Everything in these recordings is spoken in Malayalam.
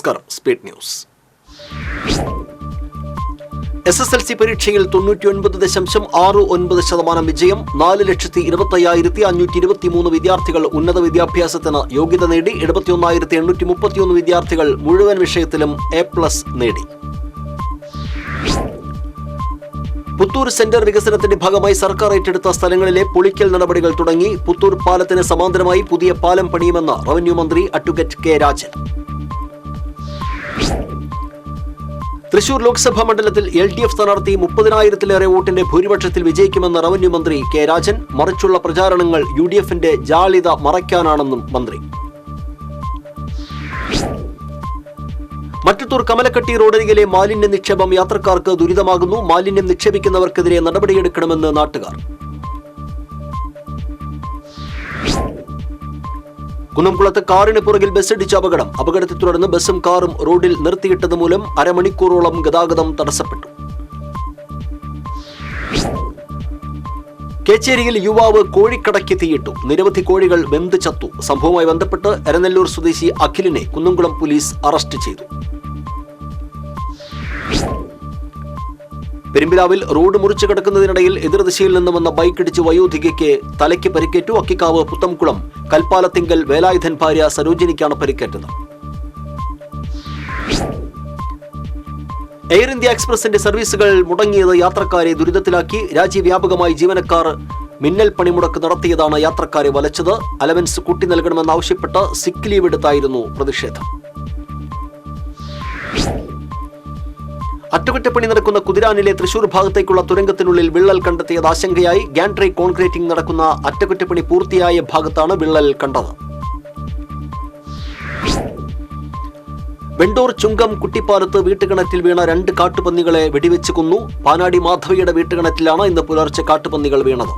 നമസ്കാരം. Speed news. SSLC പരീക്ഷയിൽ 99.69% വിജയം. 4,25,523 വിദ്യാർത്ഥികൾ ഉന്നത വിദ്യാഭ്യാസത്തിന് യോഗ്യത നേടി. 71,831 വിദ്യാർത്ഥികൾ മുഴുവൻ വിഷയത്തിലും A+ നേടി. പുത്തൂർ സെന്റർ വികസനത്തിന്റെ ഭാഗമായി സർക്കാർ ഏറ്റെടുത്ത സ്ഥലങ്ങളിലെ പൊളിക്കൽ നടപടികൾ തുടങ്ങി. പുത്തൂർ പാലത്തിന് സമാന്തരമായി പുതിയ പാലം പണിയുമെന്ന് റവന്യൂ മന്ത്രി അഡ്വക്കേറ്റ് കെ രാജൻ. തൃശൂർ ലോക്സഭാ മണ്ഡലത്തിൽ LDF സ്ഥാനാർത്ഥി 30,000-ലേറെ വോട്ടിന്റെ ഭൂരിപക്ഷത്തിൽ വിജയിക്കുമെന്ന് റവന്യൂ മന്ത്രി കെ രാജൻ. മറിച്ചുള്ള പ്രചാരണങ്ങൾ UDFന്റെ ജാള്യത മറയ്ക്കാനാണെന്നും മന്ത്രി. മറ്റത്തൂർ കമലക്കട്ടി റോഡരികിലെ മാലിന്യ നിക്ഷേപം യാത്രക്കാർക്ക് ദുരിതമാകുന്നു. മാലിന്യം നിക്ഷേപിക്കുന്നവർക്കെതിരെ നടപടിയെടുക്കണമെന്ന് നാട്ടുകാർ. കുന്നംകുളത്ത് കാറിന് പുറകിൽ ബസ്സിടിച്ച അപകടം. അപകടത്തെ തുടർന്ന് ബസ്സും കാറും റോഡിൽ നിർത്തിയിട്ടത് മൂലം അരമണിക്കൂറോളം ഗതാഗതം തടസ്സപ്പെട്ടു. കേച്ചേരിയിൽ യുവാവ് കോഴിക്കടയ്ക്ക് തീയിട്ടു. നിരവധി കോഴികൾ വെന്ത് ചത്തു. സംഭവവുമായി ബന്ധപ്പെട്ട് എരനെല്ലൂർ സ്വദേശി അഖിലിനെ കുന്നംകുളം പോലീസ് അറസ്റ്റ് ചെയ്തു. പെരുമ്പിലാവിൽ റോഡ് മുറിച്ചു കിടക്കുന്നതിനിടയിൽ എതിർദിശയിൽ നിന്ന് വന്ന ബൈക്കിടിച്ച് വയോധികയ്ക്ക് തലയ്ക്ക് പരിക്കേറ്റു. അക്കിക്കാവ് പുത്തംകുളം കൽപ്പാലത്തിങ്കൽ വേലായുധൻ ഭാര്യ സരോജിനിക്കാണ് പരിക്കേറ്റത്. എയർ ഇന്ത്യ എക്സ്പ്രസിന്റെ സർവീസുകൾ മുടങ്ങിയത് യാത്രക്കാരെ ദുരിതത്തിലാക്കി. രാജ്യവ്യാപകമായി ജീവനക്കാർ മിന്നൽ പണിമുടക്ക് നടത്തിയതാണ് യാത്രക്കാരെ വലച്ചത്. അലവൻസ് കൂട്ടി നൽകണമെന്നാവശ്യപ്പെട്ട് സിക്ക് ലീവ് എടുത്തായിരുന്നു പ്രതിഷേധം. അറ്റകുറ്റപ്പണി നടക്കുന്ന കുതിരാനിലെ തൃശൂർ ഭാഗത്തേക്കുള്ള തുരങ്കത്തിനുള്ളിൽ വിള്ളൽ കണ്ടെത്തിയത് ആശങ്കയായി. ഗാൻട്രി കോൺക്രീറ്റിംഗ് നടക്കുന്ന അറ്റകുറ്റപ്പണി പൂർത്തിയായ ഭാഗത്താണ് വിള്ളൽ കണ്ടത്. വെണ്ടൂർ ചുങ്കം കുട്ടിപ്പാലത്ത് വീട്ടുകിണറ്റിൽ വീണ 2 കാട്ടുപന്നികളെ വെടിവെച്ച് കൊന്നു. പാനാടി മാധവിയുടെ വീട്ടുകിണറ്റിലാണ് ഇന്ന് പുലർച്ചെ കാട്ടുപന്നികൾ വീണത്.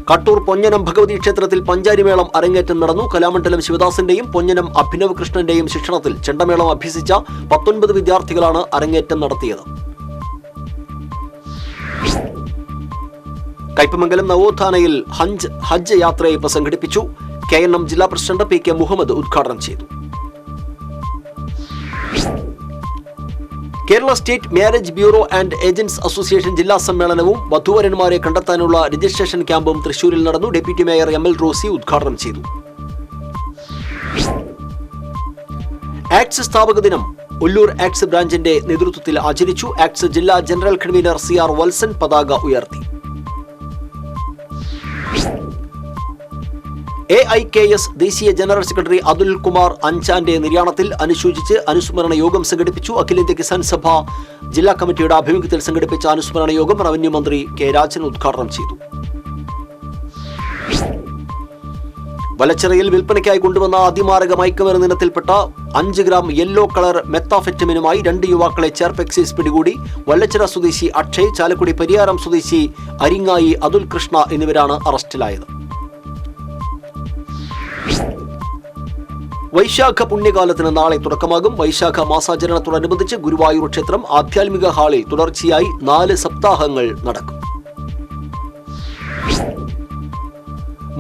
കട്ടൂർ പൊന്നനം ഭഗവതി ക്ഷേത്രത്തിൽ പഞ്ചാരിമേളം അരങ്ങേറ്റം നടന്നു. കലാമണ്ഡലം ശിവദാസിന്റെയും പൊന്നനം അഭിനവ് കൃഷ്ണന്റെയും ശിക്ഷണത്തിൽ ചെണ്ടമേളം അഭ്യസിച്ച 19 വിദ്യാർത്ഥികളാണ് അരങ്ങേറ്റം നടത്തിയത്. കയ്പമംഗലം നവോത്ഥാനയിൽ ഹജ്ജ് യാത്രയയപ്പ് സംഘടിപ്പിച്ചു. KNM ജില്ലാ പ്രസിഡന്റ് PK മുഹമ്മദ് ഉദ്ഘാടനം ചെയ്തു. Kerala state marriage bureau and agents association ജില്ലാ സമ്മേളനവും വധൂവരന്മാരെ കണ്ടെത്താനുള്ള രജിസ്ട്രേഷൻ ക്യാമ്പും തൃശൂരിൽ നടന്നു. ഡെപ്യൂട്ടി മേയർ ML റോസി ഉദ്ഘാടനം ചെയ്തു. ആക്ട്സ് സ്ഥാപക ദിനം ഒല്ലൂർ ആക്ട്സ് ബ്രാഞ്ചിന്റെ നേതൃത്വത്തിൽ ആചരിച്ചു. ആക്ട്സ് ജില്ലാ ജനറൽ കൺവീനർ CR വത്സൻ പതാക ഉയർത്തി. AIKS ദേശീയ ജനറൽ സെക്രട്ടറി അതുൽ കുമാർ അഞ്ചാന്റെ നിര്യാണത്തിൽ അനുശോചിച്ച് അനുസ്മരണ യോഗം സംഘടിപ്പിച്ചു. അഖിലേന്ത്യാ കിസാൻ സഭ ജില്ലാ കമ്മിറ്റിയുടെ ആഭിമുഖ്യത്തിൽ സംഘടിപ്പിച്ച അനുസ്മരണ യോഗം റവന്യൂ മന്ത്രി കെ രാജൻ ഉദ്ഘാടനം ചെയ്തു. വലച്ചിറയിൽ വിൽപ്പനയ്ക്കായി കൊണ്ടുവന്ന അതിമാരക മയക്കുമരുന്ന് ഇനത്തിൽപ്പെട്ട 5 ഗ്രാം യെല്ലോ കളർ മെത്താഫെറ്റമിനുമായി 2 യുവാക്കളെ ചേർപ്പ് എക്സൈസ് പിടികൂടി. വല്ലച്ചിറ സ്വദേശി അക്ഷയ്, ചാലക്കുടി പരിയാരം സ്വദേശി അരിങ്ങായി അതുൽ കൃഷ്ണ എന്നിവരാണ് അറസ്റ്റിലായത്. വൈശാഖ പുണ്യകാലത്തിന് നാളെ തുടക്കമാകും. വൈശാഖ മാസാചരണത്തോടനുബന്ധിച്ച് ഗുരുവായൂർ ക്ഷേത്രം ആധ്യാത്മിക ഹാളിൽ തുടർച്ചയായി 4 സപ്താഹങ്ങൾ നടക്കും.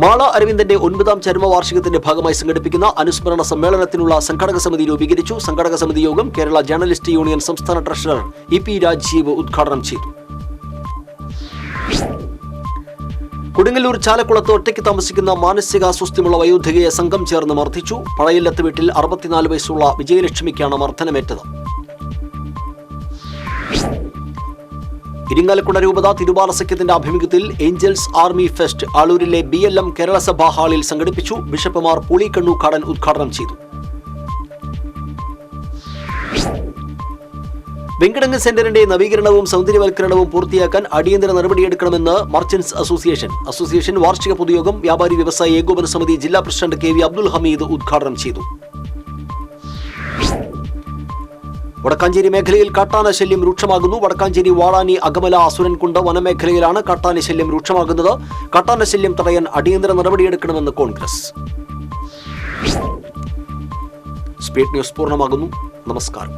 മാള അരവിന്ദന്റെ 9ാം ചരമവാർഷികത്തിന്റെ ഭാഗമായി സംഘടിപ്പിക്കുന്ന അനുസ്മരണ സമ്മേളനത്തിനുള്ള സംഘാടക സമിതി രൂപീകരിച്ചു. സംഘാടക സമിതി യോഗം കേരള ജേർണലിസ്റ്റ് യൂണിയൻ സംസ്ഥാന ട്രഷറർ EP രാജീവ് ഉദ്ഘാടനം ചെയ്തു. കൊടുങ്ങല്ലൂർ ചാലക്കുളത്ത് ഒറ്റയ്ക്ക് താമസിക്കുന്ന മാനസികാസ്വാസ്ഥ്യമുള്ള വയോധികയെ സംഘം ചേർന്ന് മർദ്ദിച്ചു. പഴയല്ലത്ത് വീട്ടിൽ 64 വയസ്സുള്ള വിജയലക്ഷ്മിക്കാണ് മർദ്ദനമേറ്റത്. ഇരിങ്ങാലക്കുട രൂപത തിരുവാറ സഖ്യത്തിന്റെ ആഭിമുഖ്യത്തിൽ ഏഞ്ചൽസ് ആർമി ഫെസ്റ്റ് ആളൂരിലെ BLM കേരള സഭാ ഹാളിൽ സംഘടിപ്പിച്ചു. ബിഷപ്പുമാർ പുളി കണ്ണൂക്കാടൻ ഉദ്ഘാടനം ചെയ്തു. വെങ്കിടങ്ങ് സെന്ററിന്റെ നവീകരണവും സൗന്ദര്യവൽക്കരണവും പൂർത്തിയാക്കാൻ അടിയന്തര നടപടിയെടുക്കണമെന്ന് മർച്ചന്റ്സ് അസോസിയേഷൻ വാർഷിക പൊതുയോഗം വ്യാപാരി വ്യവസായ ഏകോപന സമിതി ജില്ലാ പ്രസിഡന്റ് KV അബ്ദുൽ ഹമീദ് ഉദ്ഘാടനം ചെയ്തു. വടക്കാഞ്ചേരി മേഖലയിൽ കാട്ടാന ശല്യം രൂക്ഷമാകുന്നു. വടക്കാഞ്ചേരി വാളാനി അകമല അസുരൻകുണ്ട് വനമേഖലയിലാണ് കാട്ടാന ശല്യം രൂക്ഷമാകുന്നത്. കാട്ടാന ശല്യം തടയാൻ അടിയന്തര നടപടിയെടുക്കണമെന്ന് കോൺഗ്രസ്. സ്പീഡ് ന്യൂസ് പൂർണ്ണമാകുന്നു. നമസ്കാരം.